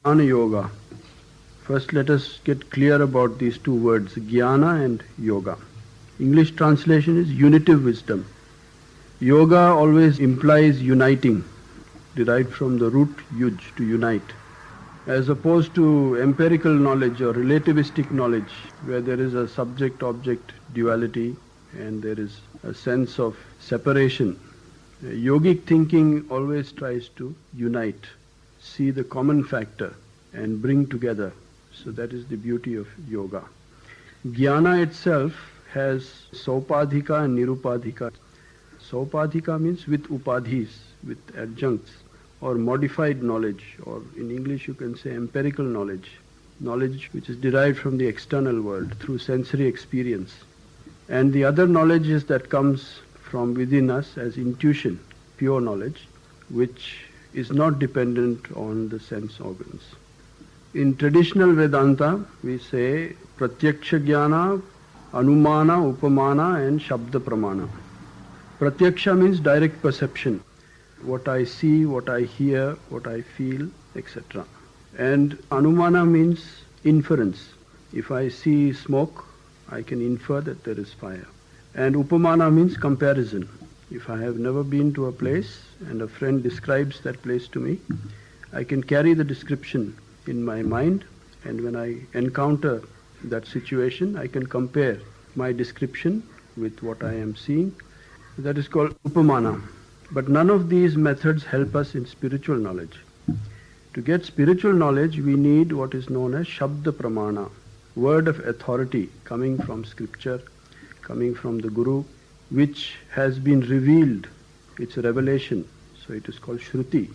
Jnana Yoga. First let us get clear about these two words, Jnana and Yoga. English translation is unitive wisdom. Yoga always implies uniting, derived from the root yuj, to unite. As opposed to empirical knowledge or relativistic knowledge, where there is a subject-object duality and there is a sense of separation. Yogic thinking always tries to unite, see the common factor and bring together. So that is the beauty of yoga. Jnana itself has Saupadhika and Nirupadhika. Saupadhika means with upadhis, with adjuncts, or modified knowledge, or in English you can say empirical knowledge, knowledge which is derived from the external world through sensory experience. And the other knowledge is that comes from within us as intuition, pure knowledge, which is not dependent on the sense organs. In traditional Vedanta, we say Pratyaksha Jnana, Anumana, Upamana and Shabda Pramana. Pratyaksha means direct perception, what I see, what I hear, what I feel, etc. And Anumana means inference. If I see smoke, I can infer that there is fire. And Upamana means comparison. If I have never been to a place and a friend describes that place to me, I can carry the description in my mind, and when I encounter that situation, I can compare my description with what I am seeing. That is called Upamana. But none of these methods help us in spiritual knowledge. To get spiritual knowledge, we need what is known as Shabda Pramana, word of authority coming from scripture, coming from the Guru, which has been revealed. It's a revelation. So it is called Shruti,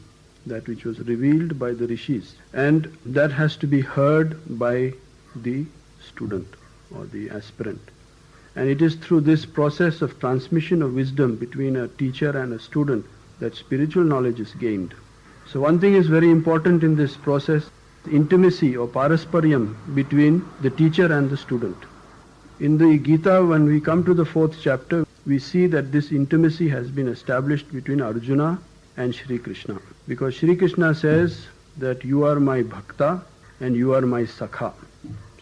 that which was revealed by the rishis. And that has to be heard by the student or the aspirant. And it is through this process of transmission of wisdom between a teacher and a student that spiritual knowledge is gained. So one thing is very important in this process, intimacy or parasparyam between the teacher and the student. In the Gita, when we come to the 4th chapter, we see that this intimacy has been established between Arjuna and Shri Krishna. Because Shri Krishna says that you are my bhakta and you are my sakha.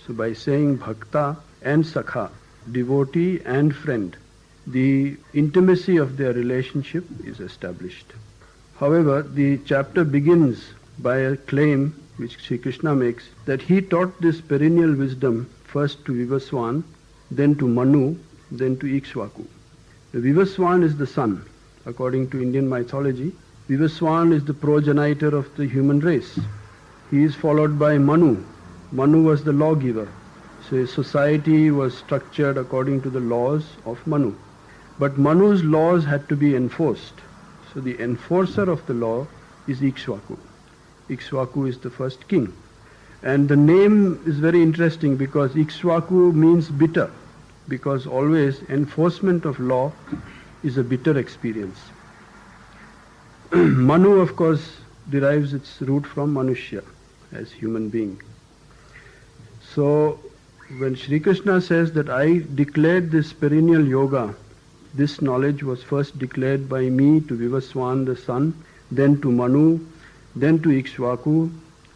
So by saying bhakta and sakha, devotee and friend, the intimacy of their relationship is established. However, the chapter begins by a claim which Sri Krishna makes, that he taught this perennial wisdom first to Vivaswan, then to Manu, then to Ikshvaku. The Vivaswan is the sun. According to Indian mythology, Vivaswan is the progenitor of the human race. He is followed by Manu. Manu was the lawgiver. So his society was structured according to the laws of Manu. But Manu's laws had to be enforced. So the enforcer of the law is Ikshvaku. Ikshvaku is the first king. And the name is very interesting because Ikshvaku means bitter, because always enforcement of law is a bitter experience. Manu, of course, derives its root from Manushya, as human being. So when Sri Krishna says that I declared this perennial yoga, this knowledge was first declared by me to Vivaswan the sun, then to Manu, then to Ikshvaku,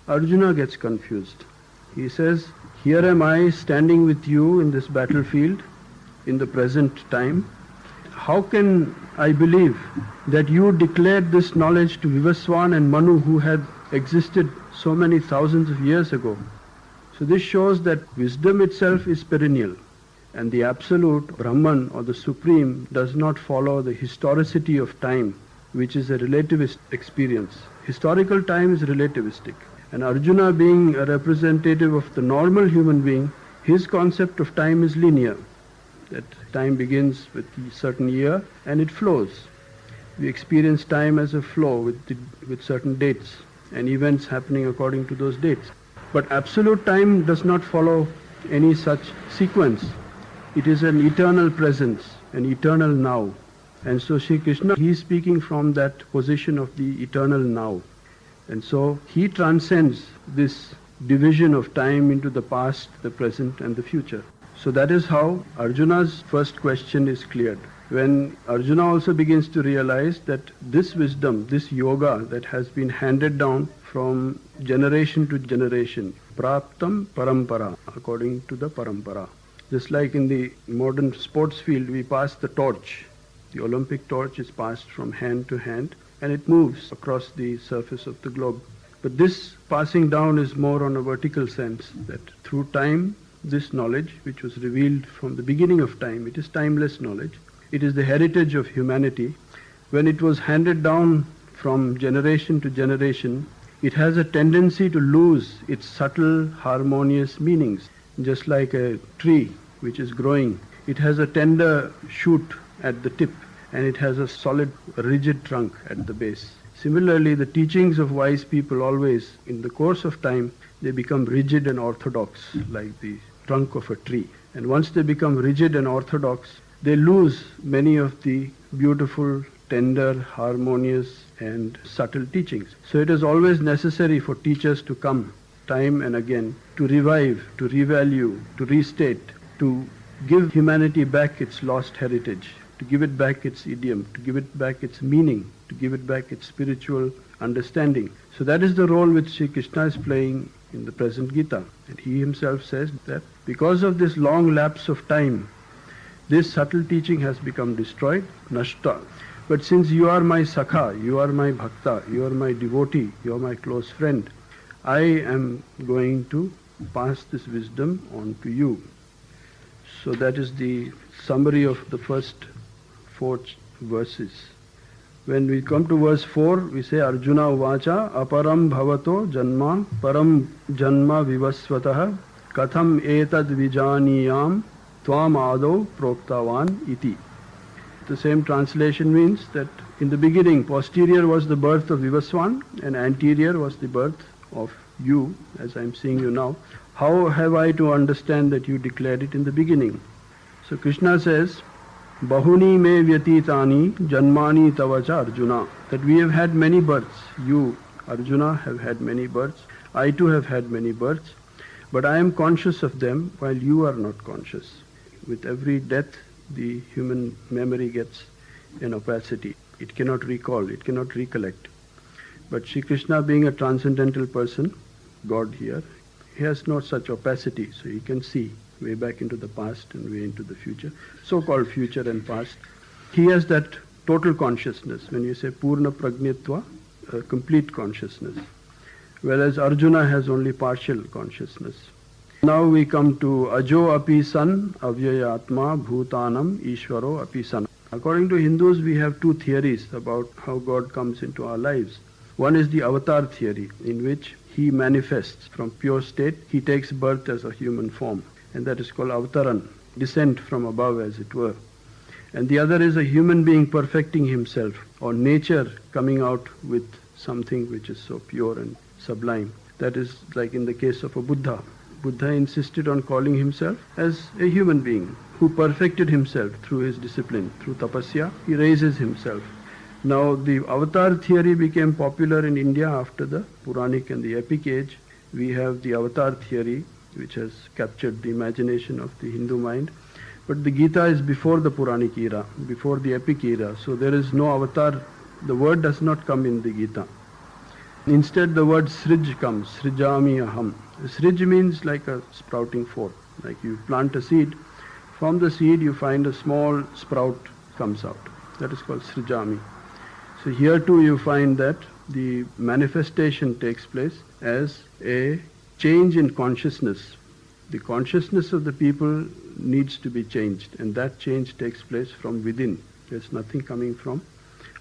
Arjuna gets confused. He says, here am I standing with you in this battlefield in the present time. How can I believe that you declared this knowledge to Vivaswan and Manu who had existed so many thousands of years ago? So this shows that wisdom itself is perennial, and the absolute Brahman or the Supreme does not follow the historicity of time, which is a relativist experience. Historical time is relativistic, and Arjuna, being a representative of the normal human being, his concept of time is linear. That time begins with a certain year and it flows. We experience time as a flow with certain dates and events happening according to those dates. But absolute time does not follow any such sequence. It is an eternal presence, an eternal now. And so Sri Krishna, he is speaking from that position of the eternal now. And so he transcends this division of time into the past, the present and the future. So that is how Arjuna's first question is cleared. When Arjuna also begins to realize that this wisdom, this yoga that has been handed down from generation to generation. Praptam parampara, according to the parampara. Just like in the modern sports field, we pass the torch. The Olympic torch is passed from hand to hand and it moves across the surface of the globe. But this passing down is more on a vertical sense, that through time, this knowledge, which was revealed from the beginning of time, it is timeless knowledge. It is the heritage of humanity. When it was handed down from generation to generation, it has a tendency to lose its subtle, harmonious meanings. Just like a tree which is growing, it has a tender shoot at the tip and it has a solid, rigid trunk at the base. Similarly, the teachings of wise people always, in the course of time, they become rigid and orthodox, like the trunk of a tree. And once they become rigid and orthodox, they lose many of the beautiful, tender, harmonious and subtle teachings. So it is always necessary for teachers to come time and again to revive, to revalue, to restate, to give humanity back its lost heritage, to give it back its idiom, to give it back its meaning, to give it back its spiritual understanding. So that is the role which Sri Krishna is playing in the present Gita. And he himself says that because of this long lapse of time, this subtle teaching has become destroyed, nashta. But since you are my sakha, you are my bhakta, you are my devotee, you are my close friend, I am going to pass this wisdom on to you. So that is the summary of the first 4 verses. When we come to verse 4, we say Arjuna uvacha aparam bhavato janma param janma vivasvatah katham etad vijaniyam tvam ado proktavan iti. The same translation means that in the beginning, posterior was the birth of Vivaswan and anterior was the birth of you, as I am seeing you now. How have I to understand that you declared it in the beginning? So Krishna says, Bahuni me vyatitani janmani tavacha Arjuna, that we have had many births. You, Arjuna, have had many births. I too have had many births. But I am conscious of them while you are not conscious. With every death, the human memory gets an opacity. It cannot recall, it cannot recollect. But Sri Krishna, being a transcendental person, God here, he has no such opacity, so he can see way back into the past and way into the future, so-called future and past. He has that total consciousness. When you say Purna Pragnitva, complete consciousness. Whereas Arjuna has only partial consciousness. Now we come to Ajo api san, avyaya atma, bhutanam, ishvaro api san. According to Hindus, we have 2 theories about how God comes into our lives. One is the avatar theory, in which he manifests from pure state. He takes birth as a human form, and that is called avataran, descent from above, as it were. And the other is a human being perfecting himself, or nature coming out with something which is so pure and sublime. That is like in the case of a Buddha. Buddha insisted on calling himself as a human being who perfected himself through his discipline, through tapasya. He raises himself. Now the avatar theory became popular in India after the Puranic and the epic age. We have the avatar theory, which has captured the imagination of the Hindu mind. But the Gita is before the Puranic era, before the epic era. So there is no avatar. The word does not come in the Gita. Instead the word srij comes, srijami aham. Srij means like a sprouting forth. Like you plant a seed, from the seed you find a small sprout comes out. That is called srijami. So here too you find that the manifestation takes place as a change in consciousness. The consciousness of the people needs to be changed, and that change takes place from within. There's nothing coming from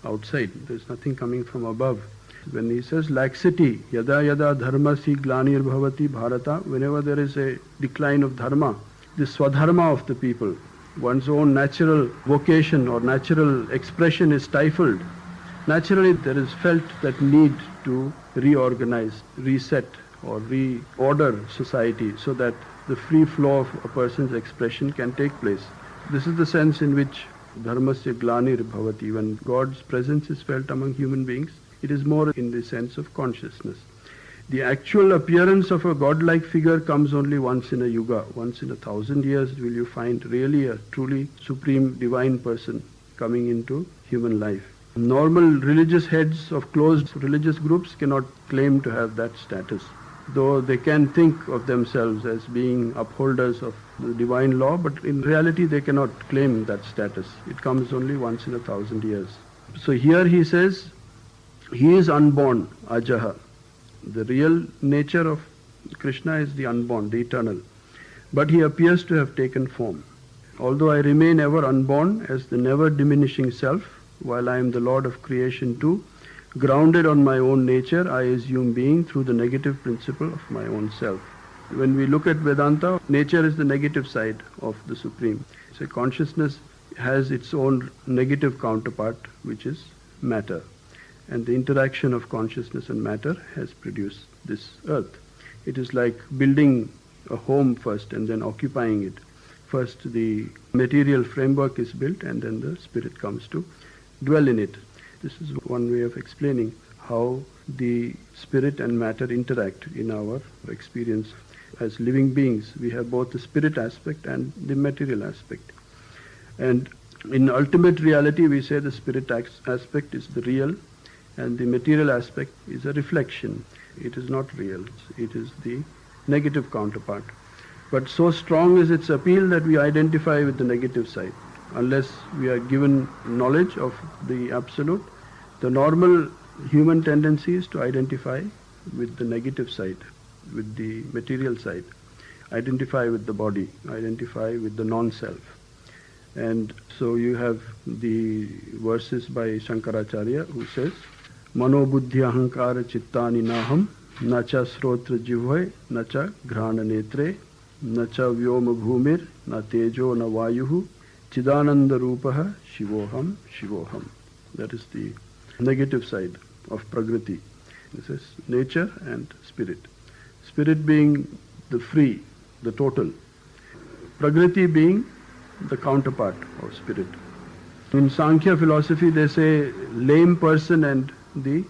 outside. There's nothing coming from above. When he says laxity, yada yada dharmasi glanir bhavati bharata, whenever there is a decline of dharma, the swadharma of the people, one's own natural vocation or natural expression is stifled. Naturally there is felt that need to reorganize, reset or reorder society so that the free flow of a person's expression can take place. This is the sense in which dharmasya glanir bhavati, when God's presence is felt among human beings, it is more in the sense of consciousness. The actual appearance of a godlike figure comes only once in a yuga. Once in 1,000 years will you find really a truly supreme divine person coming into human life. Normal religious heads of closed religious groups cannot claim to have that status, though they can think of themselves as being upholders of the divine law, but in reality they cannot claim that status. It comes only once in 1,000 years. So here he says, he is unborn, ajaha. The real nature of Krishna is the unborn, the eternal. But he appears to have taken form. Although I remain ever unborn as the never diminishing self, while I am the Lord of creation too, grounded on my own nature, I assume being through the negative principle of my own self. When we look at Vedanta, nature is the negative side of the Supreme. So consciousness has its own negative counterpart, which is matter. And the interaction of consciousness and matter has produced this earth. It is like building a home first and then occupying it. First the material framework is built and then the spirit comes to dwell in it. This is one way of explaining how the spirit and matter interact in our experience. As living beings, we have both the spirit aspect and the material aspect. And in ultimate reality, we say the spirit aspect is the real and the material aspect is a reflection. It is not real. It is the negative counterpart. But so strong is its appeal that we identify with the negative side. Unless we are given knowledge of the Absolute, the normal human tendency is to identify with the negative side, with the material side, identify with the body, identify with the non-self. And so you have the verses by Shankaracharya who says, Mano buddhi ahankara chittani naham, nacha srotra jivhai, nacha ghrana netre, nacha vyoma bhumir, na tejo na vayuhu, chidananda rupaha, shivoham, shivoham. That is the negative side of Prakriti. This is nature and spirit. Spirit being the free, the total. Prakriti being the counterpart of spirit. In Sankhya philosophy they say lame person and the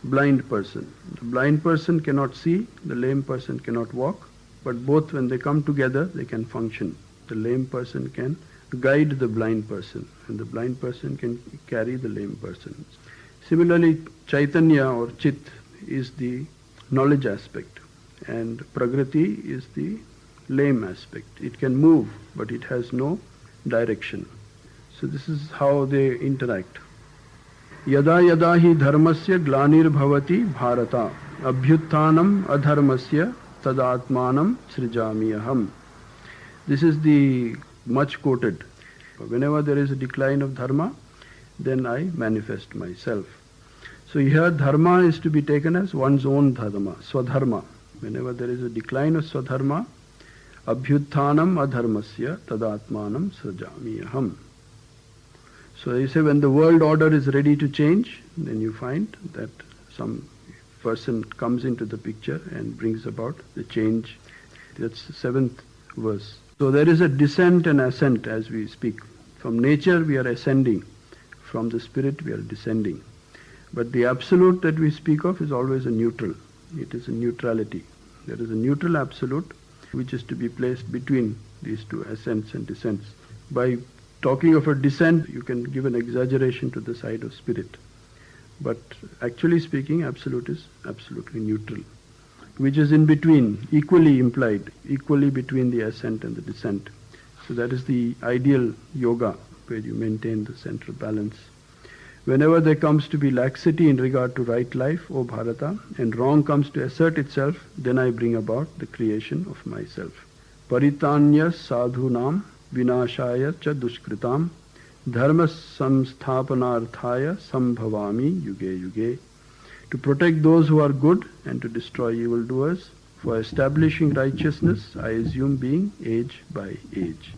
blind person. The blind person cannot see, the lame person cannot walk, but both when they come together they can function. The lame person can guide the blind person and the blind person can carry the lame person. Similarly, Chaitanya or Chit is the knowledge aspect and Prakriti is the lame aspect. It can move but it has no direction. So this is how they interact. Yada yada hi dharmasya glanir bhavati bharata abhyuttanam adharmasya tadatmanam srijami aham. This is the much quoted. Whenever there is a decline of dharma, then I manifest myself. So here dharma is to be taken as one's own dharma, swadharma. Whenever there is a decline of swadharma, abhyuttanam adharmasya tadatmanam srijami aham. So they say when the world order is ready to change, then you find that some person comes into the picture and brings about the change. That's the 7th verse. So there is a descent and ascent as we speak. From nature we are ascending, from the spirit we are descending. But the absolute that we speak of is always a neutral. It is a neutrality. There is a neutral absolute which is to be placed between these two ascents and descents. By talking of a descent, you can give an exaggeration to the side of spirit. But actually speaking, absolute is absolutely neutral, which is in between, equally implied, equally between the ascent and the descent. So that is the ideal yoga, where you maintain the central balance. Whenever there comes to be laxity in regard to right life, O Bharata, and wrong comes to assert itself, then I bring about the creation of myself. Paritanya sadhunam vinashaya cha dushkritam dharma samsthapanarthaya sambhavami yuge yuge. To protect those who are good and to destroy evildoers, for establishing righteousness, I assume being age by age.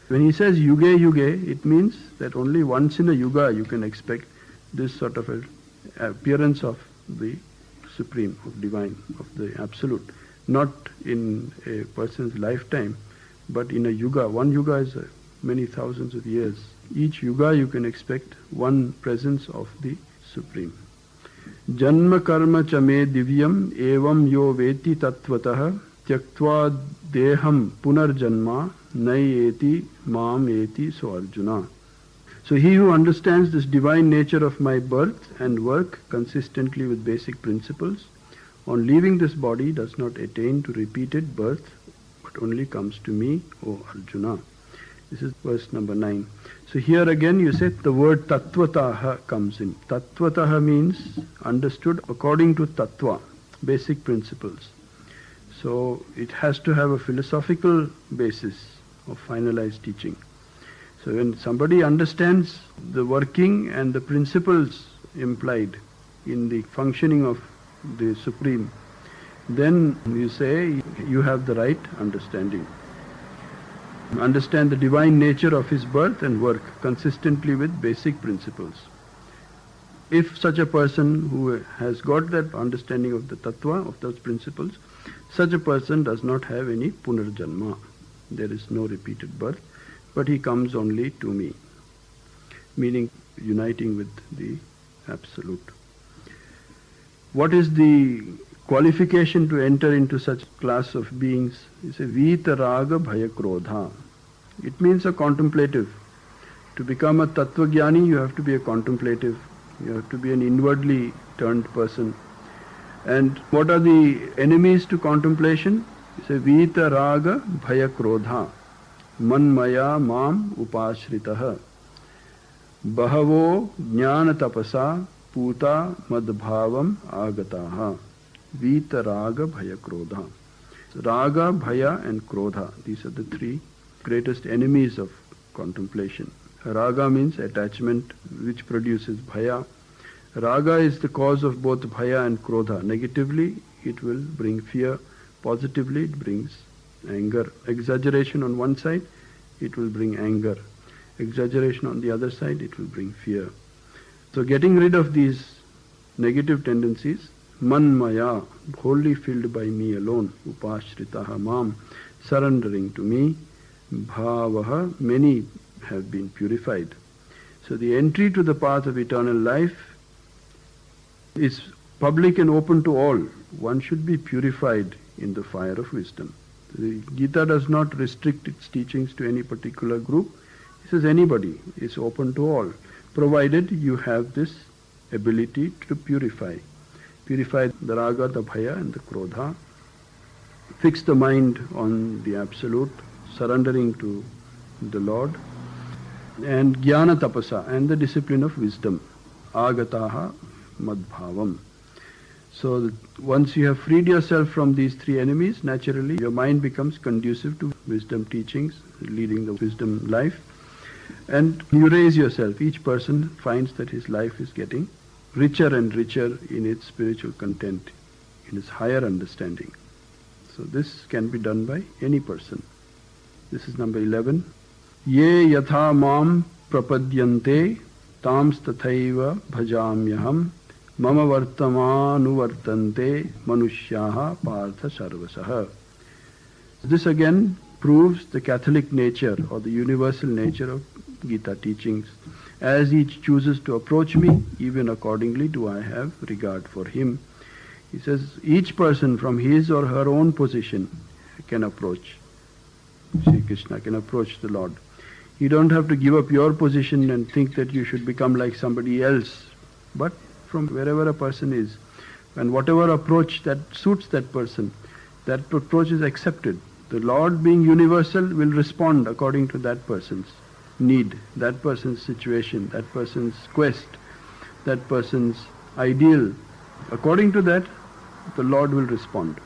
When he says yuge yuge, it means that only once in a yuga you can expect this sort of an appearance of the Supreme, of Divine, of the Absolute. Not in a person's lifetime, but in a yuga. One yuga is many thousands of years. Each yuga you can expect one presence of the Supreme. Janma karma cha me divyam evam yo veti tatvatah tyaktva deham punarjanma nai eti mam eti so Arjuna. So he who understands this divine nature of my birth and work consistently with basic principles, on leaving this body does not attain to repeated birth, but only comes to me, O Arjuna. This is verse number 9. So here again you said the word tattvataha comes in. Tattvataha means understood according to tattva, basic principles. So it has to have a philosophical basis of finalized teaching. So when somebody understands the working and the principles implied in the functioning of the Supreme, then you say you have the right understanding. Understand the divine nature of his birth and work consistently with basic principles. If such a person who has got that understanding of the tattva, of those principles, such a person does not have any punarjanma. There is no repeated birth, but he comes only to me, meaning uniting with the Absolute. What is the qualification to enter into such class of beings? It's a Vita Raga Bhaya Krodha. It means a contemplative. To become a Tattvajnani, you have to be a contemplative. You have to be an inwardly turned person. And what are the enemies to contemplation? It's a Vita Raga Bhaya Krodha. Manmaya Mam Upashritaha. Bahavo Jnana Tapasa Puta Madbhavam Agataha. Vita Raga Bhaya Krodha. Raga, Bhaya and Krodha. These are the three greatest enemies of contemplation. Raga means attachment which produces Bhaya. Raga is the cause of both Bhaya and Krodha. Negatively, it will bring fear. Positively, it brings anger. Exaggeration on one side, it will bring anger. Exaggeration on the other side, it will bring fear. So getting rid of these negative tendencies, Manmaya, wholly filled by me alone, Upashritaha Mam, surrendering to me, Bhavaha, many have been purified. So the entry to the path of eternal life is public and open to all. One should be purified in the fire of wisdom. The Gita does not restrict its teachings to any particular group. It says anybody is open to all, provided you have this ability to purify. Purify the raga, the bhaya and the krodha. Fix the mind on the Absolute, surrendering to the Lord. And jnana tapasa, and the discipline of wisdom. Agataha madbhavam. So once you have freed yourself from these three enemies, naturally your mind becomes conducive to wisdom teachings, leading the wisdom life. And you raise yourself. Each person finds that his life is getting richer and richer in its spiritual content, in its higher understanding. So this can be done by any person. This is number 11. Ye yatha mam prapadyante tams tathaiva bhajamyaham mama vartamanuvartante manushyaha partha sarvasaha. This again proves the Catholic nature or the universal nature of Gita teachings. As each chooses to approach me, even accordingly do I have regard for him. He says each person from his or her own position can approach Sri Krishna, can approach the Lord. You don't have to give up your position and think that you should become like somebody else, but from wherever a person is, and whatever approach that suits that person, that approach is accepted. The Lord, being universal, will respond according to that person's need, that person's situation, that person's quest, that person's ideal. According to that, the Lord will respond.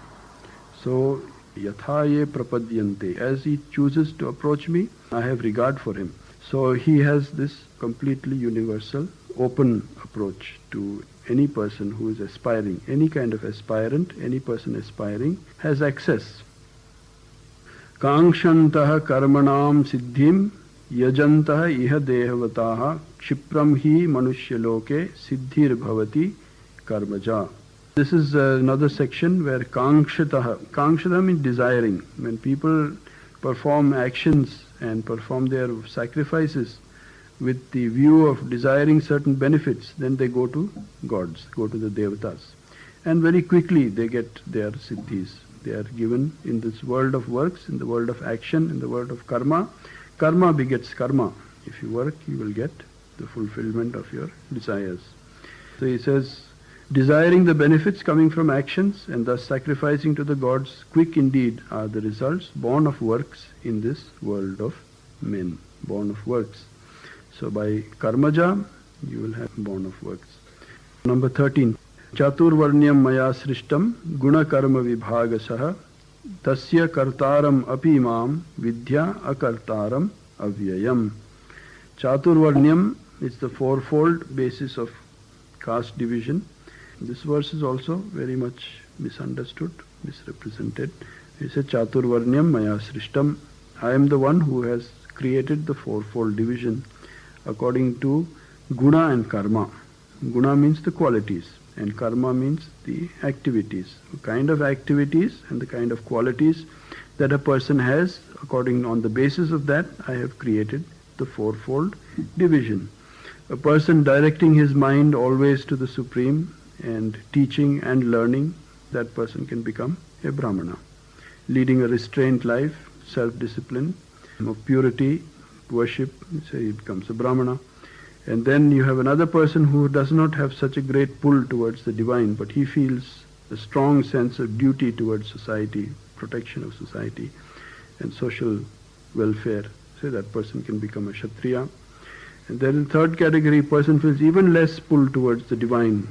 So, yatha ye prapadyante, as he chooses to approach me, I have regard for him. So he has this completely universal, open approach to any person who is aspiring, any kind of aspirant, any person aspiring has access. Kangshantaha karmanam siddhim yajantaha iha dehavataha kshipram hi manushya-loke siddhir bhavati karmaja. This is another section where kankshataha means desiring. When people perform actions and perform their sacrifices with the view of desiring certain benefits, then they go to gods, go to the devatas. And very quickly they get their siddhis. They are given in this world of works, in the world of action, in the world of karma. Karma begets karma. If you work, you will get the fulfillment of your desires. So he says, desiring the benefits coming from actions and thus sacrificing to the gods, quick indeed are the results, born of works in this world of men. Born of works. So by karmaja, you will have born of works. Number 13. Chaturvarnyam maya srishtam guna karma vibhagasaha tasya kartaram api mam vidya akartaram avyayam. Chaturvarnyam is the fourfold basis of caste division. This verse is also very much misunderstood, misrepresented. He said, Chaturvarnyam maya srishtam. I am the one who has created the fourfold division according to guna and karma. Guna means the qualities and karma means the activities. The kind of activities and the kind of qualities that a person has, according on the basis of that, I have created the fourfold division. A person directing his mind always to the Supreme and teaching and learning, that person can become a Brahmana. Leading a restrained life, self-discipline, of purity, worship, say he becomes a Brahmana. And then you have another person who does not have such a great pull towards the divine, but he feels a strong sense of duty towards society, protection of society and social welfare. So that person can become a Kshatriya. And then in the third category, person feels even less pull towards the divine,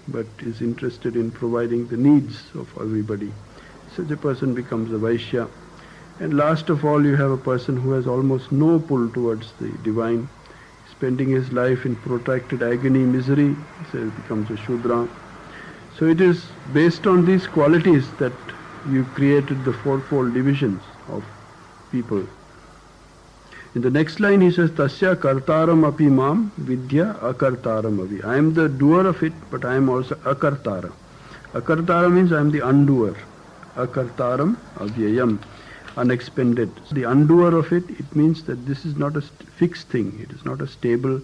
but is interested in providing the needs of everybody. Such a person becomes a Vaishya. And last of all, you have a person who has almost no pull towards the divine, spending his life in protracted agony, misery, so he becomes a Shudra. So it is based on these qualities that you created the fourfold divisions of people. In the next line he says, Tasya kartaram api mam vidya akartaram avi. I am the doer of it, but I am also akartara. Akartara means I am the undoer. Akartaram avyayam, unexpended. The undoer of it, it means that this is not a fixed thing. It is not a stable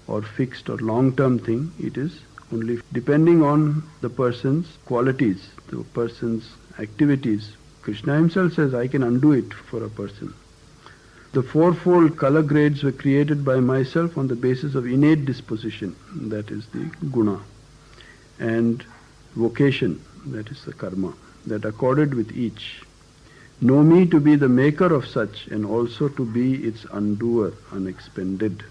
or fixed or long-term thing. It is only depending on the person's qualities, the person's activities. Krishna himself says, I can undo it for a person. The fourfold color grades were created by myself on the basis of innate disposition, that is the guna, and vocation, that is the karma, that accorded with each. Know me to be the maker of such and also to be its undoer, unexpended.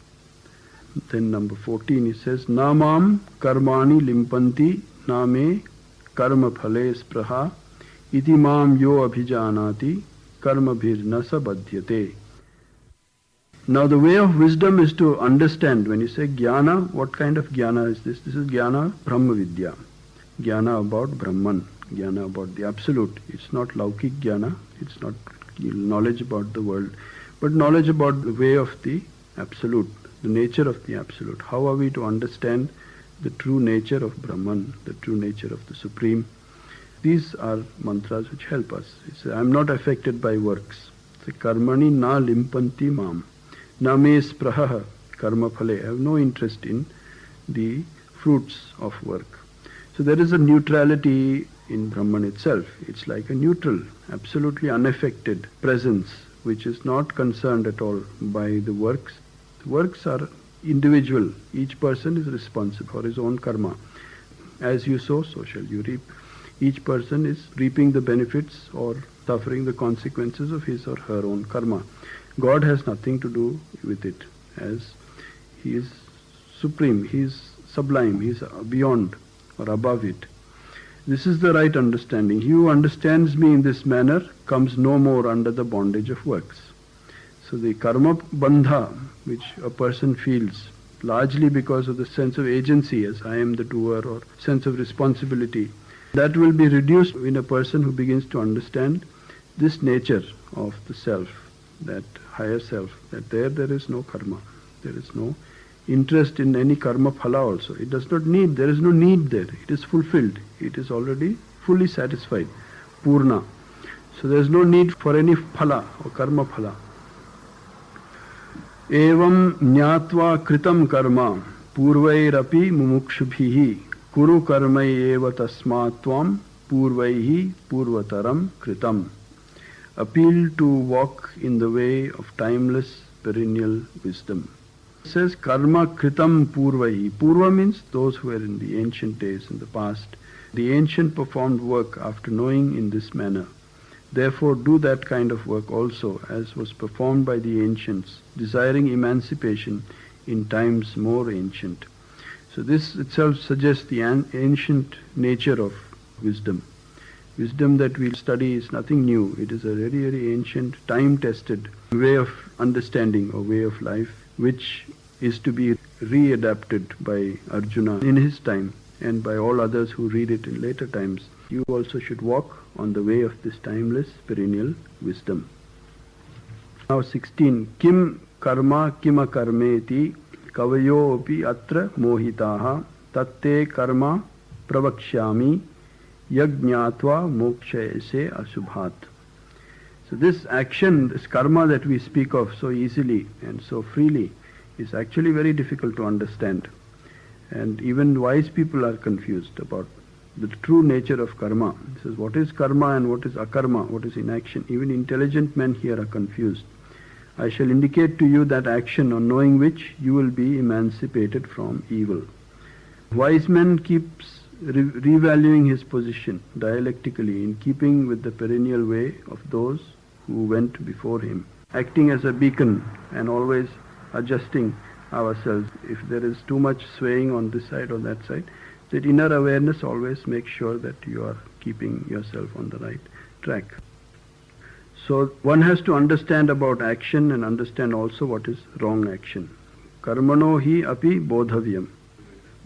Then number 14 he says, Namam karmani limpanti name karma phale spraha iti mam yo abhijanati karma bhirna sabadhyate. Now the way of wisdom is to understand. When you say jnana, what kind of jnana is this? This is jnana brahma vidya. Jnana about Brahman, jnana about the Absolute. It's not laukik jnana, it's not knowledge about the world, but knowledge about the way of the Absolute, the nature of the Absolute. How are we to understand the true nature of Brahman, the true nature of the Supreme? These are mantras which help us. It's, I am not affected by works. It's karmani na limpanti mam. Na me spraha karma phale. I have no interest in the fruits of work. So there is a neutrality in Brahman itself. It's like a neutral, absolutely unaffected presence which is not concerned at all by the works. The works are individual. Each person is responsible for his own karma. As you sow, so shall you reap. Each person is reaping the benefits or suffering the consequences of his or her own karma. God has nothing to do with it, as He is supreme, He is sublime, He is beyond or above it. This is the right understanding. He who understands me in this manner comes no more under the bondage of works. So the karma bandha, which a person feels, largely because of the sense of agency, as I am the doer, or sense of responsibility, that will be reduced in a person who begins to understand this nature of the self, that higher self, that there is no karma, there is no interest in any karma phala also. It does not need, there is no need there. It is fulfilled. It is already fully satisfied, purna. So there is no need for any phala or karma phala. Evam jnatva kritam karma purvairapi mumukshubhihi kuru karmai eva tasmatvam purvaihi purvataram kritam. Appeal to walk in the way of timeless perennial wisdom. It says karma kritam purvahi. Purva means those who were in the ancient days, in the past. The ancient performed work after knowing in this manner. Therefore do that kind of work also as was performed by the ancients, desiring emancipation in times more ancient. So this itself suggests the ancient nature of wisdom. Wisdom that we study is nothing new. It is a very, very ancient, time-tested way of understanding or way of life, which is to be readapted by Arjuna in his time and by all others who read it in later times. You also should walk on the way of this timeless, perennial wisdom. Now 16. Kim karma kima karmeti kavayo api atra mohitaha tatte karma pravakshyami yajñātva mokshayase asubhat. So this action, this karma that we speak of so easily and so freely is actually very difficult to understand. And even wise people are confused about the true nature of karma. It says, what is karma and what is akarma, what is inaction? Even intelligent men here are confused. I shall indicate to you that action on knowing which you will be emancipated from evil. Wise man keeps revaluing his position dialectically in keeping with the perennial way of those who went before him, acting as a beacon and always adjusting ourselves. If there is too much swaying on this side or that side, that inner awareness always makes sure that you are keeping yourself on the right track. So one has to understand about action and understand also what is wrong action. Karmano hi api bodhavyam.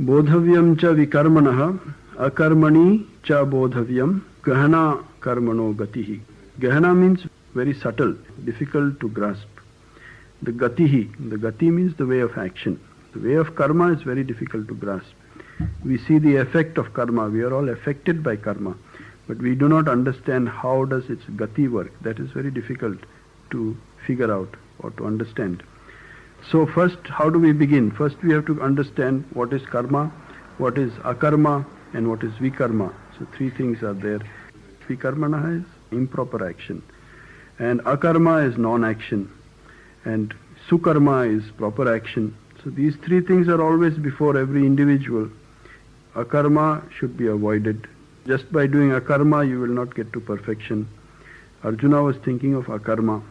Bodhavyam cha vikarmanah akarmani cha bodhavyam gahana karmano gatihi. Gahana means very subtle, difficult to grasp. The gati means the way of action. The way of karma is very difficult to grasp. We see the effect of karma. We are all affected by karma. But we do not understand how does its gati work. That is very difficult to figure out or to understand. So first, how do we begin? First we have to understand what is karma, what is akarma, and what is vikarma. So three things are there. Vikarmana is improper action, and akarma is non-action, and sukarma is proper action. So these three things are always before every individual. Akarma should be avoided. Just by doing akarma you will not get to perfection. Arjuna was thinking of akarma.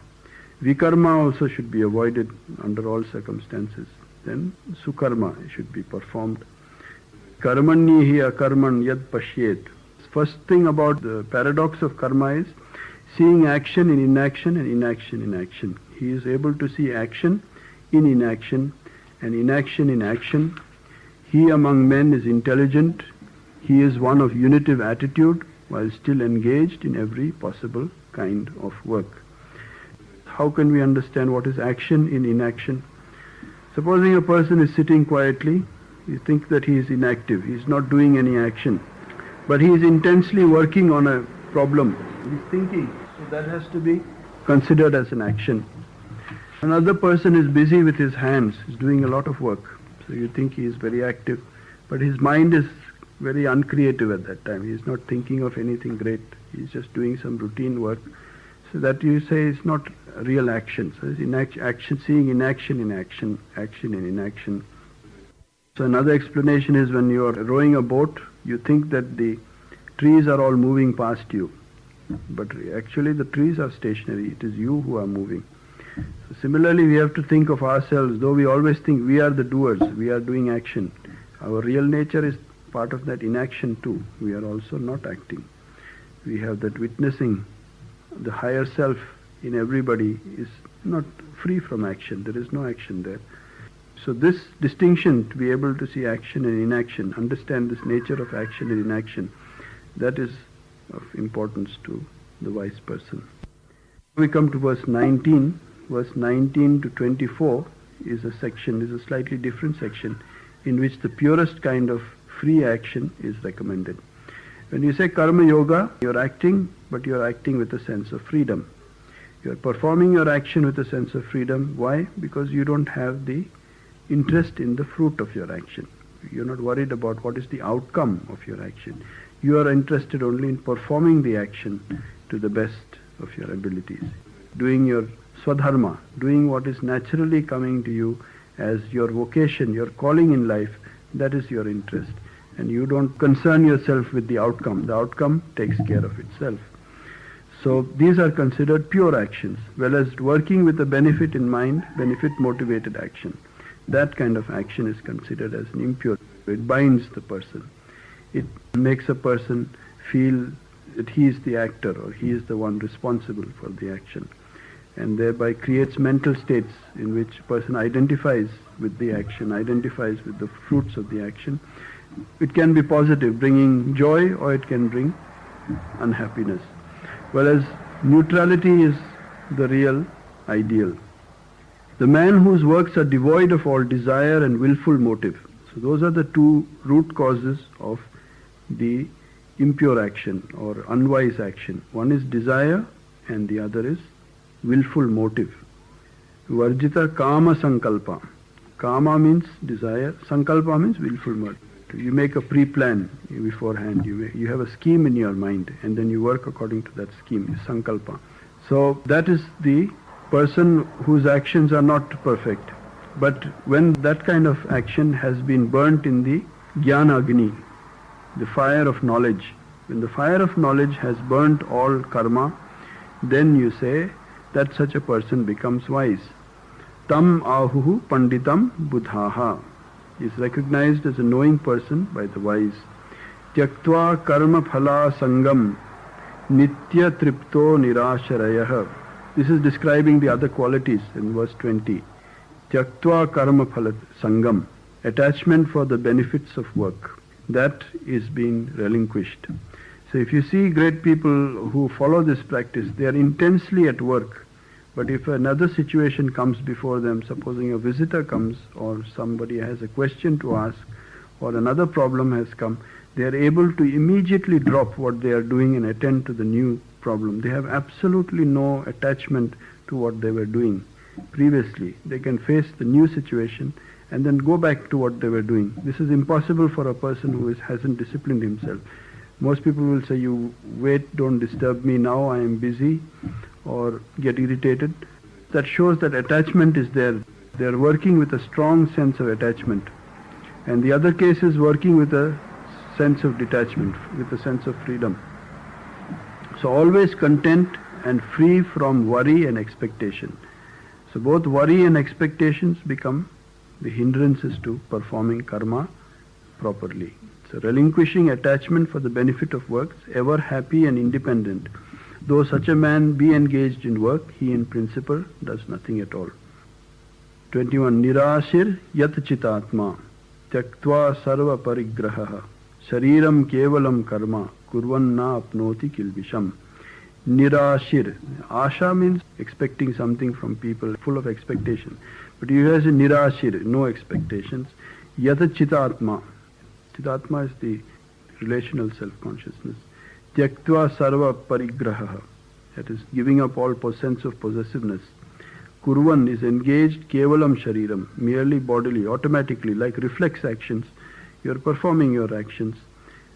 Vikarma also should be avoided under all circumstances. Then sukarma should be performed. Karmanyi akarman yad pashyet. First thing about the paradox of karma is seeing action in inaction and inaction in action. He is able to see action in inaction and inaction in action. He among men is intelligent. He is one of unitive attitude while still engaged in every possible kind of work. How can we understand what is action in inaction? Supposing a person is sitting quietly, you think that he is inactive, he is not doing any action. But he is intensely working on a problem. He is thinking, so that has to be considered as an action. Another person is busy with his hands, is doing a lot of work. So you think he is very active, but his mind is very uncreative at that time. He is not thinking of anything great. He is just doing some routine work. So that you say is not real action. So it's action, seeing inaction in action, action in inaction. So another explanation is when you are rowing a boat, you think that the trees are all moving past you. But actually the trees are stationary. It is you who are moving. So similarly, we have to think of ourselves, though we always think we are the doers, we are doing action. Our real nature is part of that inaction too. We are also not acting. We have that witnessing. The higher self in everybody is not free from action. There is no action there. So this distinction, to be able to see action and inaction, understand this nature of action and inaction, that is of importance to the wise person. We come to verse 19. Verse 19 to 24 is a slightly different section in which the purest kind of free action is recommended. When you say karma yoga, you're acting, but you're acting with a sense of freedom. You're performing your action with a sense of freedom. Why? Because you don't have the interest in the fruit of your action. You're not worried about what is the outcome of your action. You are interested only in performing the action to the best of your abilities. Doing your swadharma, doing what is naturally coming to you as your vocation, your calling in life, that is your interest. And you don't concern yourself with the outcome. The outcome takes care of itself. So these are considered pure actions, whereas working with a benefit in mind, benefit motivated action. That kind of action is considered as an impure. It binds the person. It makes a person feel that he is the actor or he is the one responsible for the action, and thereby creates mental states in which a person identifies with the action, identifies with the fruits of the action. It can be positive, bringing joy, or it can bring unhappiness. Whereas neutrality is the real ideal. The man whose works are devoid of all desire and willful motive. So those are the two root causes of the impure action or unwise action. One is desire and the other is willful motive. Varjita kama sankalpa. Kama means desire, sankalpa means willful motive. You make a pre-plan beforehand, you have a scheme in your mind and then you work according to that scheme, sankalpa. So that is the person whose actions are not perfect. But when that kind of action has been burnt in the jnana agni, the fire of knowledge, when the fire of knowledge has burnt all karma, then you say that such a person becomes wise. Tam ahuhu panditam buddhaha. He is recognized as a knowing person by the wise. Tyaktva karma phala sangam nitya tripto nirasharayah. This is describing the other qualities in verse 20. Tyaktva karma phala sangam. Attachment for the benefits of work. That is being relinquished. So if you see great people who follow this practice, they are intensely at work. But if another situation comes before them, supposing a visitor comes or somebody has a question to ask or another problem has come, they are able to immediately drop what they are doing and attend to the new problem. They have absolutely no attachment to what they were doing previously. They can face the new situation and then go back to what they were doing. This is impossible for a person who hasn't disciplined himself. Most people will say, you wait, don't disturb me now, I am busy, or get irritated. That shows that attachment is there. They are working with a strong sense of attachment. And the other case is working with a sense of detachment, with a sense of freedom. So always content and free from worry and expectation. So both worry and expectations become the hindrances to performing karma properly. So relinquishing attachment for the benefit of works, ever happy and independent. Though such a man be engaged in work, he in principle does nothing at all. 21. Nirashir yat chitatma tyaktva sarva parigraha shariram kevalam karma kurvan na apnoti kilvisham. Nirashir. Asha means expecting something from people, full of expectation. But you have a nirashir, no expectations. Yat chitatma. Chitatma is the relational self-consciousness. Tyaktva sarva parigraha, that is giving up all sense of possessiveness. Kurvan is engaged kevalam shariram, merely bodily, automatically, like reflex actions. You are performing your actions.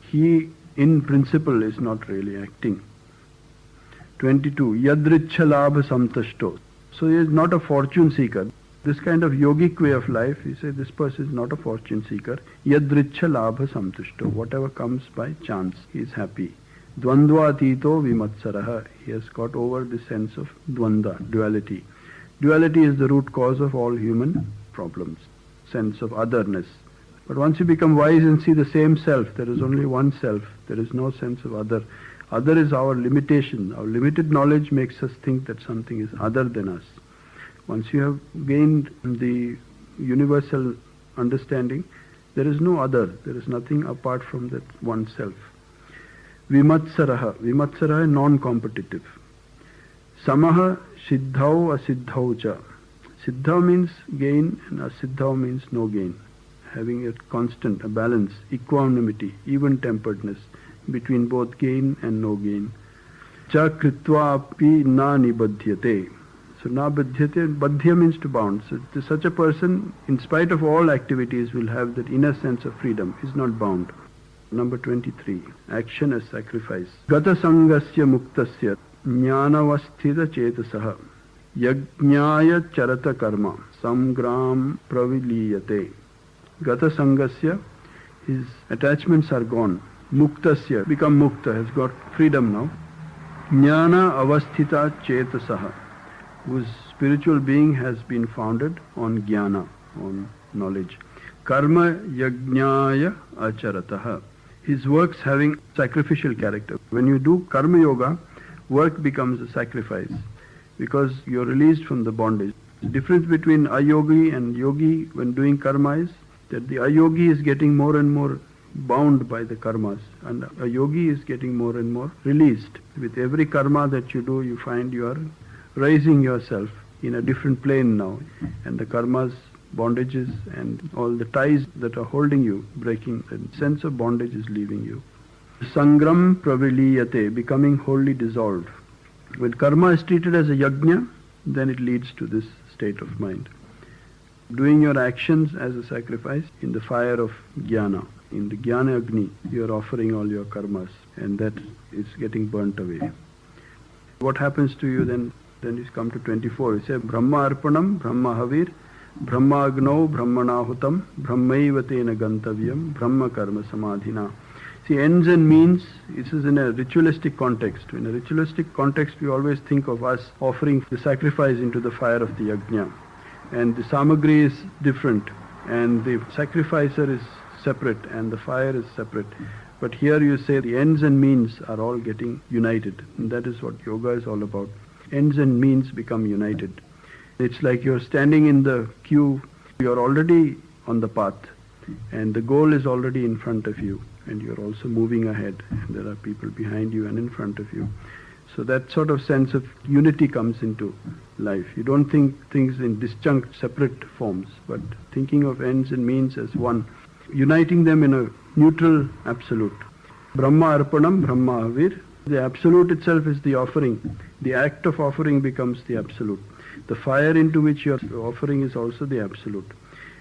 He in principle is not really acting. 22. Yadricha labha samtashto. So he is not a fortune seeker. This kind of yogic way of life, he said, this person is not a fortune seeker. Yadricha labha samtushto. Whatever comes by chance, he is happy. Dvandva atito vimatsaraha. He has got over the sense of dvanda, duality. Duality is the root cause of all human problems, sense of otherness. But once you become wise and see the same self, there is only one self, there is no sense of other. Other is our limitation. Our limited knowledge makes us think that something is other than us. Once you have gained the universal understanding, there is no other, there is nothing apart from that one self. Vimatsaraha. Vimatsaraha, non-competitive. Samaha siddhau asiddhau cha. Siddha means gain and asiddhau means no gain. Having a constant, a balance, equanimity, even-temperedness between both gain and no gain. Cha kritva api na nibadhyate. So na badhyate, badhya means to bound. So such a person, in spite of all activities, will have that inner sense of freedom, is not bound. Number 23, action as sacrifice. Gata sangasya muktasya jnanavasthita chetasaha Yajnaya charata karma samgram praviliyate. Gata sangasya, his attachments are gone. Muktasya, become mukta, has got freedom now. Jnana avasthita chetasaha, whose spiritual being has been founded on jnana, on knowledge. Karma yajnaya acharataha, his works having sacrificial character. When you do karma yoga, work becomes a sacrifice because you're released from the bondage. The difference between a yogi and yogi when doing karma is that the ayogi is getting more and more bound by the karmas, and a yogi is getting more and more released. With every karma that you do, you find you are raising yourself in a different plane now, and the karmas, bondages and all the ties that are holding you, breaking, the sense of bondage is leaving you. Sangram praviliyate, becoming wholly dissolved. When karma is treated as a yajna, then it leads to this state of mind. Doing your actions as a sacrifice in the fire of jnana, in the jnana agni, you are offering all your karmas, and that is getting burnt away. What happens to you then? Then you come to 24. You say, Brahma arpanam, Brahma havir, Brahma agno, Brahmanahutam, Brahmaiva tena gantavyam, Brahma karma samadhina. See, ends and means, this is in a ritualistic context. In a ritualistic context, we always think of us offering the sacrifice into the fire of the yajna. And the samagri is different, and the sacrificer is separate, and the fire is separate. But here you say the ends and means are all getting united. And that is what yoga is all about. Ends and means become united. It's like you're standing in the queue, you're already on the path, and the goal is already in front of you, and you're also moving ahead, and there are people behind you and in front of you. So that sort of sense of unity comes into life. You don't think things in disjunct, separate forms, but thinking of ends and means as one, uniting them in a neutral absolute. Brahma arpanam, Brahma havir. The absolute itself is the offering. The act of offering becomes the absolute. The fire into which you are offering is also the absolute.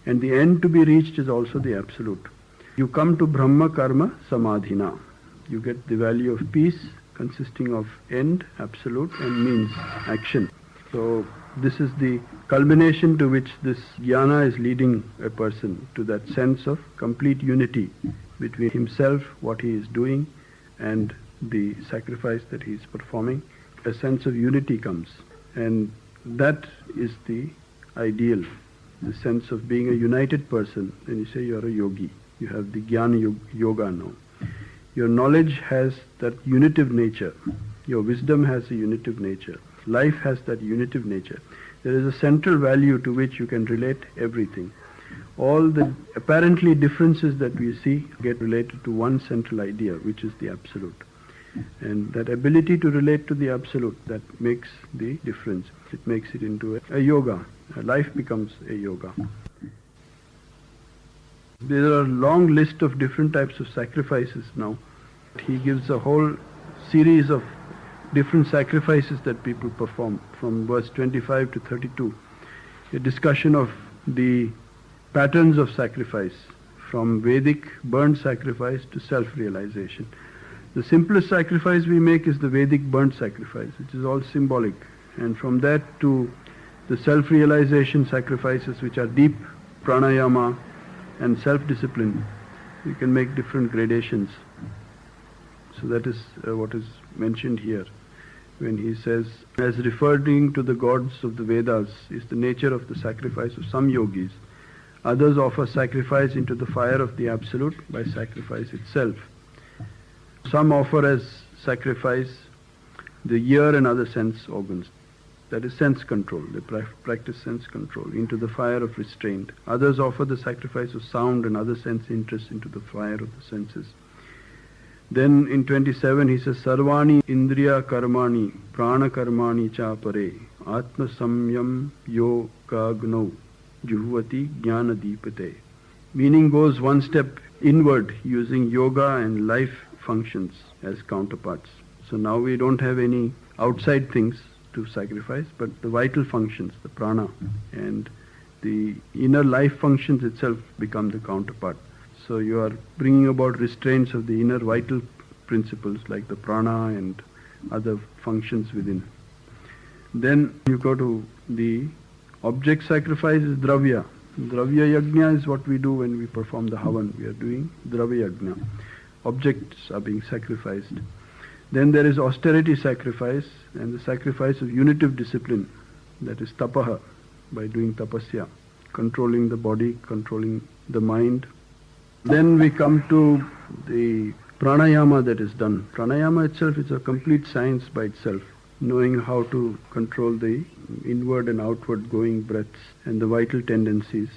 And the end to be reached is also the absolute. You come to Brahma karma samadhina. You get the value of peace consisting of end, absolute, and means, action. So this is the culmination to which this jnana is leading a person, to that sense of complete unity between himself, what he is doing, and the sacrifice that he is performing. A sense of unity comes, and that is the ideal, the sense of being a united person. Then you say you are a yogi. You have the jnana yoga now. Your knowledge has that unitive nature. Your wisdom has a unitive nature. Life has that unitive nature. There is a central value to which you can relate everything. All the apparently differences that we see get related to one central idea, which is the absolute. And that ability to relate to the absolute, that makes the difference. It makes it into a yoga. Life becomes a yoga. There are a long list of different types of sacrifices now. He gives a whole series of different sacrifices that people perform, from verse 25 to 32. A discussion of the patterns of sacrifice, from Vedic burnt sacrifice to self-realization. The simplest sacrifice we make is the Vedic burnt sacrifice, which is all symbolic. And from that to the self-realization sacrifices, which are deep pranayama and self-discipline, we can make different gradations. So that is what is mentioned here when he says, as referring to the gods of the Vedas is the nature of the sacrifice of some yogis. Others offer sacrifice into the fire of the Absolute by sacrifice itself. Some offer as sacrifice the ear and other sense organs. That is sense control. They practice sense control into the fire of restraint. Others offer the sacrifice of sound and other sense interests into the fire of the senses. Then in 27 he says, Sarvani indriya karmani prana karmani cha pare atma samyam yogagno juhvati jnana deepate. Meaning goes one step inward, using yoga and life functions as counterparts. So now we don't have any outside things to sacrifice, but the vital functions, the prana, and the inner life functions itself become the counterpart. So you are bringing about restraints of the inner vital principles like the prana and other functions within. Then you go to the object sacrifice is dravya. Dravya yajna is what we do when we perform the havan. We are doing dravya yajna. Objects are being sacrificed. Then there is austerity sacrifice and the sacrifice of unitive discipline. That is tapaha, by doing tapasya, controlling the body, controlling the mind. Then we come to the pranayama that is done. Pranayama itself is a complete science by itself, knowing how to control the inward and outward going breaths and the vital tendencies.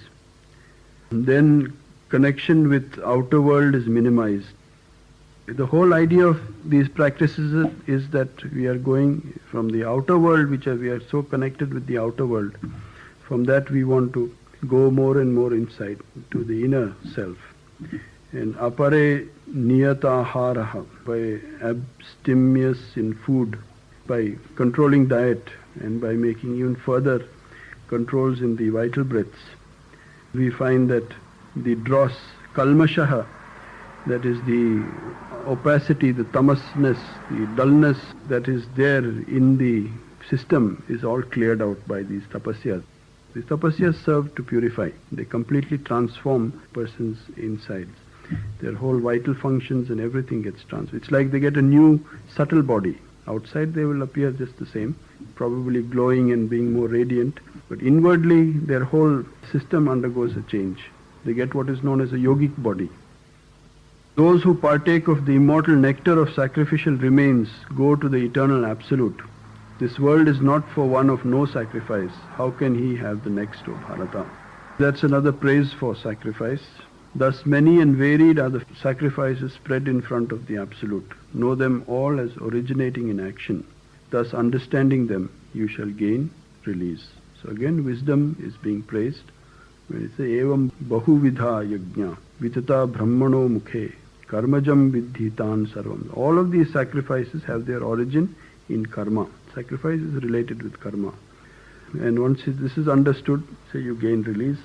And then connection with outer world is minimized. The whole idea of these practices is that we are going from the outer world, we are so connected with the outer world. From that we want to go more and more inside to the inner self. And apare niyataharaha, by abstemious in food, by controlling diet and by making even further controls in the vital breaths, we find that the dross, kalmashaha, that is the opacity, the tamasness, the dullness that is there in the system is all cleared out by these tapasyas. These tapasyas serve to purify. They completely transform person's insides. Their whole vital functions and everything gets transformed. It's like they get a new subtle body. Outside they will appear just the same, probably glowing and being more radiant, but inwardly their whole system undergoes a change. They get what is known as a yogic body. Those who partake of the immortal nectar of sacrificial remains go to the eternal absolute. This world is not for one of no sacrifice. How can he have the next, O Bharata? That's another praise for sacrifice. Thus many and varied are the sacrifices spread in front of the absolute. Know them all as originating in action. Thus understanding them, you shall gain release. So again, wisdom is being praised. When it says, evam bahuvidha yajna, vitata brahmano mukhe, karmajam vidhitan sarvam. All of these sacrifices have their origin in karma. Sacrifice is related with karma. And once this is understood, say you gain release.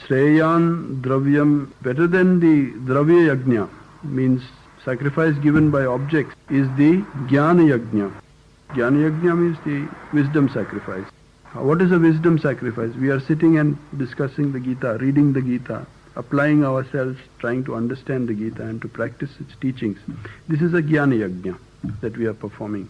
Shreyan dravyam, better than the dravya yajna, means sacrifice given by objects, is the jnana yajna. Jnana yajna means the wisdom sacrifice. What is a wisdom sacrifice? We are sitting and discussing the Gita, reading the Gita, applying ourselves, trying to understand the Gita and to practice its teachings. This is a jnana yajna that we are performing.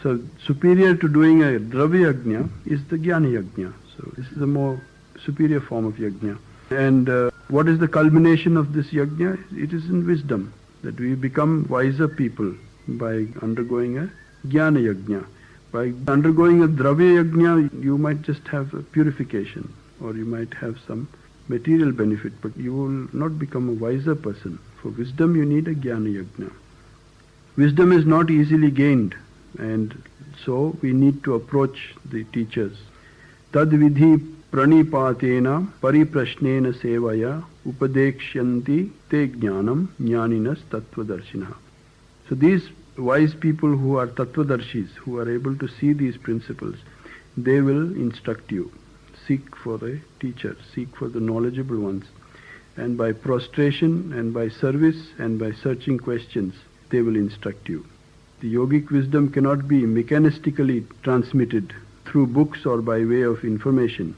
So superior to doing a dravya yajna is the jnana yajna. So this is a more superior form of yajna. And what is the culmination of this yajna? It is in wisdom, that we become wiser people by undergoing a jnana yajna. By undergoing a dravya yajna, you might just have a purification, or you might have some material benefit, but you will not become a wiser person. For wisdom you need a jnana yajna. Wisdom is not easily gained, and so we need to approach the teachers. Tad vidhi pranipatena pariprashnena sevaya upadekshanti te jnanam jnaninas tattvadarshina. So these wise people who are tattvadarshis, who are able to see these principles, they will instruct you. Seek for a teacher, seek for the knowledgeable ones. And by prostration and by service and by searching questions, they will instruct you. The yogic wisdom cannot be mechanistically transmitted through books or by way of information.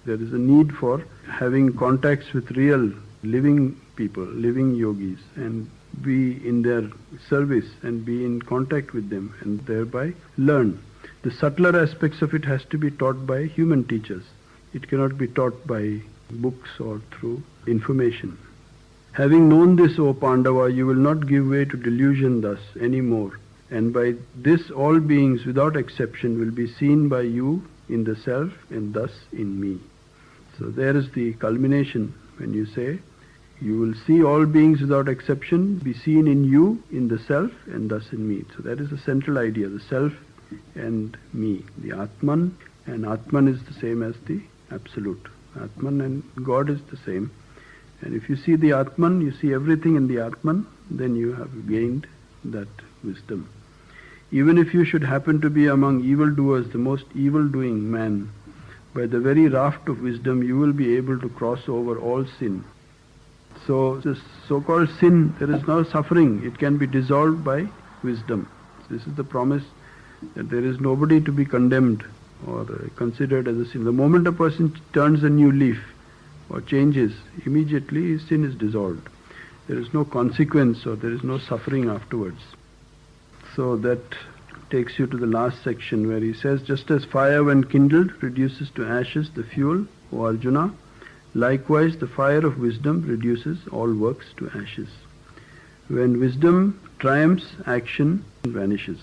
There is a need for having contacts with real living people, living yogis, and be in their service and be in contact with them and thereby learn. The subtler aspects of it has to be taught by human teachers. It cannot be taught by books or through information. Having known this, O Pandava, you will not give way to delusion thus any more. And by this all beings without exception will be seen by you in the self and thus in me. So there is the culmination when you say, you will see all beings without exception be seen in you, in the self and thus in me. So that is the central idea, the self and me, the Atman, and Atman is the same as the Absolute. Atman and God is the same. And if you see the Atman, you see everything in the Atman, then you have gained that wisdom. Even if you should happen to be among evildoers, the most evil-doing man, by the very raft of wisdom you will be able to cross over all sin. So this so-called sin, there is no suffering. It can be dissolved by wisdom. This is the promise that there is nobody to be condemned or considered as a sin. The moment a person turns a new leaf or changes, immediately his sin is dissolved. There is no consequence or there is no suffering afterwards. So that takes you to the last section where he says, just as fire when kindled reduces to ashes the fuel, O Arjuna, likewise the fire of wisdom reduces all works to ashes. When wisdom triumphs, action vanishes.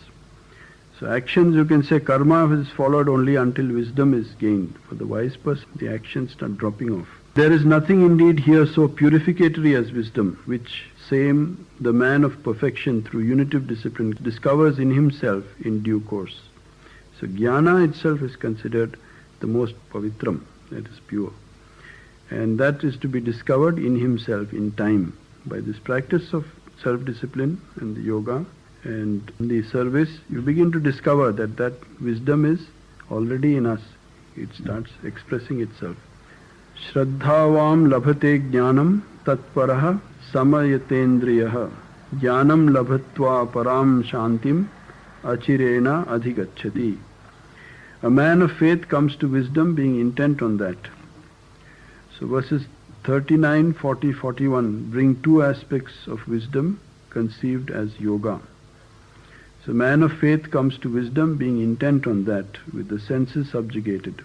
So actions, you can say karma is followed only until wisdom is gained. For the wise person, the actions start dropping off. There is nothing indeed here so purificatory as wisdom, which same the man of perfection through unitive discipline discovers in himself in due course. So jnana itself is considered the most pavitram, that is pure. And that is to be discovered in himself in time. By this practice of self-discipline and the yoga and the service, you begin to discover that that wisdom is already in us. It starts expressing itself. Shraddhavam labhate jnanam tatparaha samayatendriyaha jnanam labhatva param shantim achirena adhigacchati. A man of faith comes to wisdom being intent on that. So verses 39, 40, 41 bring two aspects of wisdom conceived as yoga. So man of faith comes to wisdom being intent on that, with the senses subjugated.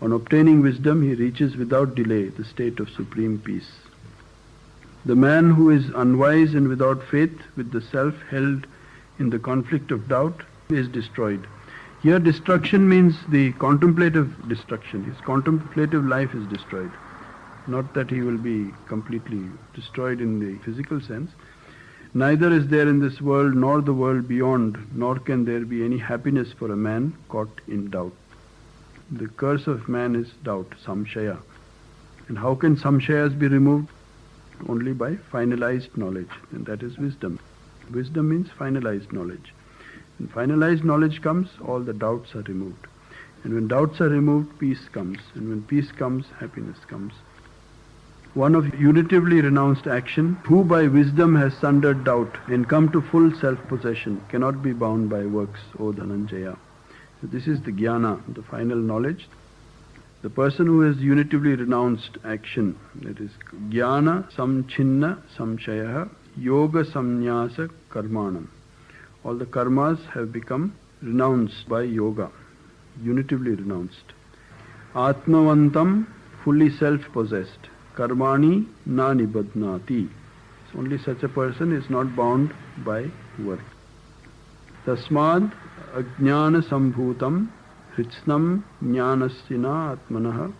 On obtaining wisdom, he reaches without delay the state of supreme peace. The man who is unwise and without faith, with the self held in the conflict of doubt, is destroyed. Here destruction means the contemplative destruction. His contemplative life is destroyed. Not that he will be completely destroyed in the physical sense. Neither is there in this world nor the world beyond, nor can there be any happiness for a man caught in doubt. The curse of man is doubt, samshaya. And how can samshayas be removed? Only by finalized knowledge, and that is wisdom. Wisdom means finalized knowledge. When finalized knowledge comes, all the doubts are removed. And when doubts are removed, peace comes. And when peace comes, happiness comes. One of unitively renounced action, who by wisdom has sundered doubt and come to full self-possession, cannot be bound by works, O Dhananjaya. So this is the jnana, the final knowledge. The person who has unitively renounced action, that is jnana samchinna samshayaha yoga samnyasa karmanam. All the karmas have become renounced by yoga, unitively renounced. Atmavantam, fully self-possessed. Karmani na nibadnati. So only such a person is not bound by work. Tasmad ajnana sambhutam hritsnam jnanasyana atmanaha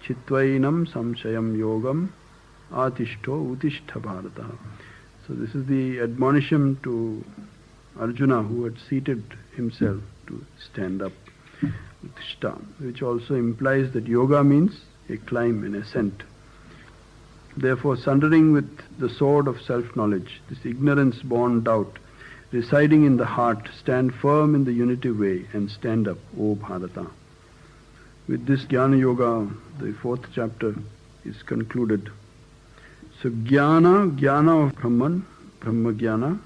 chitvainam samshayam yogam atishto utishta bharataha. So this is the admonition to Arjuna, who had seated himself to stand up, utishta, which also implies that yoga means a climb, an ascent. Therefore, sundering with the sword of self-knowledge, this ignorance-born doubt, residing in the heart, stand firm in the unitive way and stand up, O Bharata. With this Jnana Yoga, the fourth chapter is concluded. So Jnana of Brahman, Brahma Jnana,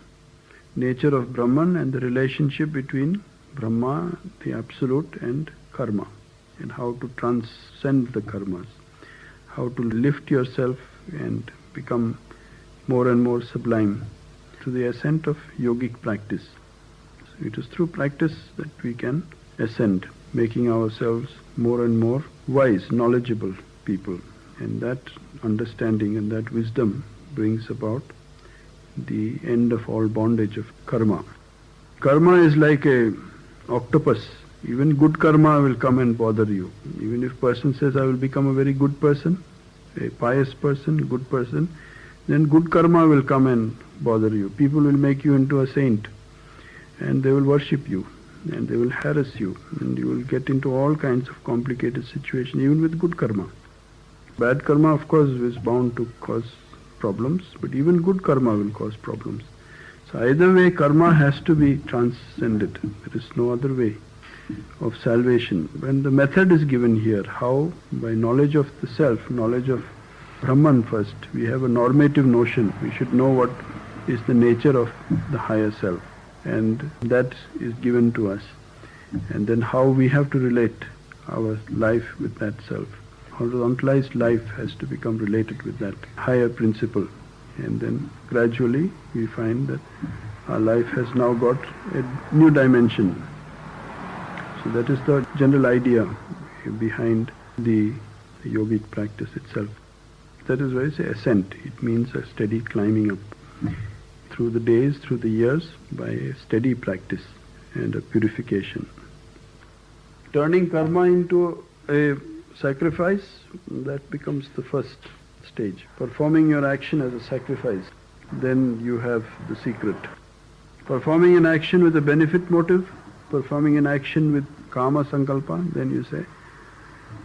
nature of Brahman and the relationship between Brahma, the Absolute, and Karma, and how to transcend the karmas, how to lift yourself and become more and more sublime to the ascent of yogic practice. So it is through practice that we can ascend, making ourselves more and more wise, knowledgeable people. And that understanding and that wisdom brings about the end of all bondage of karma. Karma is like a octopus. Even good karma will come and bother you. Even if person says, I will become a very good person, a pious person, good person, then good karma will come and bother you. People will make you into a saint and they will worship you and they will harass you and you will get into all kinds of complicated situations, even with good karma. Bad karma, of course, is bound to cause problems, but even good karma will cause problems. So either way, karma has to be transcended. There is no other way of salvation. When the method is given here, how? By knowledge of the self, knowledge of Brahman first. We have a normative notion. We should know what is the nature of the higher self. and that is given to us. And then how we have to relate our life with that self. Horizontalized life has to become related with that higher principle. And then gradually we find that our life has now got a new dimension. So that is the general idea behind the yogic practice itself. That is why I say ascent. It means a steady climbing up through the days, through the years, by a steady practice and a purification. Turning karma into a sacrifice, that becomes the first stage. Performing your action as a sacrifice, then you have the secret. Performing an action with a benefit motive, performing an action with kama sankalpa, then you say,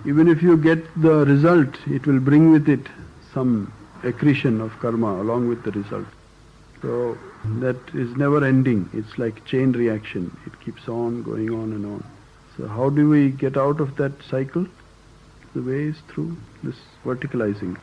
even if you get the result, it will bring with it some accretion of karma along with the result. So that is never ending. It's like chain reaction. It keeps on going on and on. So how do we get out of that cycle? The way is through this verticalizing.